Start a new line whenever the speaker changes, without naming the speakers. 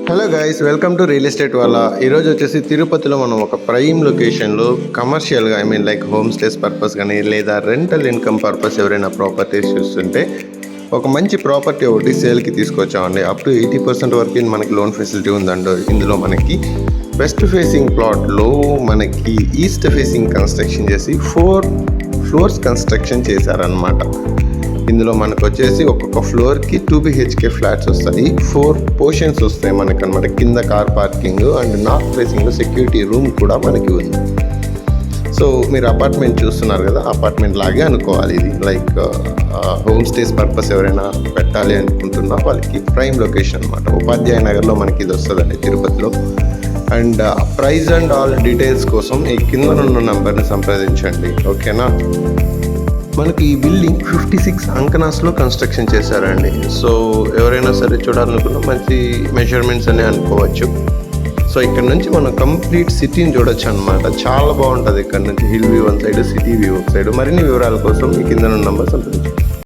Hello guys, welcome to real estate వాళ్ళ. ఈరోజు వచ్చేసి తిరుపతిలో మనం ఒక ప్రైమ్ లొకేషన్లో కమర్షియల్గా లైక్ హోమ్ స్టేస్ పర్పస్ కానీ లేదా రెంటల్ ఇన్కమ్ పర్పస్ ఎవరైనా ప్రాపర్టీస్ చూస్తుంటే ఒక మంచి ప్రాపర్టీ ఒకటి సేల్కి తీసుకొచ్చామండి. అప్ టు 80% వరకు మనకి లోన్ ఫెసిలిటీ ఉందండి. ఇందులో మనకి వెస్ట్ ఫేసింగ్ ప్లాట్లో మనకి ఈస్ట్ ఫేసింగ్ కన్స్ట్రక్షన్ చేసి 4 ఫ్లోర్స్ కన్స్ట్రక్షన్ చేశారనమాట. ఇందులో మనకు వచ్చేసి ఒక్కొక్క ఫ్లోర్కి 2 BHK ఫ్లాట్స్ వస్తాయి. 4 పోర్షన్స్ వస్తాయి మనకు అనమాట. కింద కార్ పార్కింగ్ అండ్ నార్త్ ఫేసింగ్లో సెక్యూరిటీ రూమ్ కూడా మనకి ఉంది. సో మీరు అపార్ట్మెంట్ చూస్తున్నారు కదా, అపార్ట్మెంట్ లాగే అనుకోవాలి ఇది. లైక్ హోమ్ స్టేస్ పర్పస్ ఎవరైనా పెట్టాలి అనుకుంటున్నా వాళ్ళకి ప్రైమ్ లొకేషన్ అనమాట. ఉపాధ్యాయ నగర్లో మనకి ఇది వస్తుందండి తిరుపతిలో. And price and all details కోసం ఈ కింద ఉన్న నెంబర్ని సంప్రదించండి, ఓకేనా. మనకి ఈ బిల్డింగ్ 56 అంకనాస్లో కన్స్ట్రక్షన్ చేశారండి. సో ఎవరైనా సరే చూడాలనుకున్న మంచి మెజర్మెంట్స్ అనే అనుకోవచ్చు. సో ఇక్కడ నుంచి మనం కంప్లీట్ సిటీని చూడొచ్చు అనమాట. చాలా బాగుంటుంది ఇక్కడ నుంచి. Hill view one side, city view ఒక సైడ్. మరిన్ని వివరాల కోసం ఈ కింద నంబర్ సంప్రదించండి.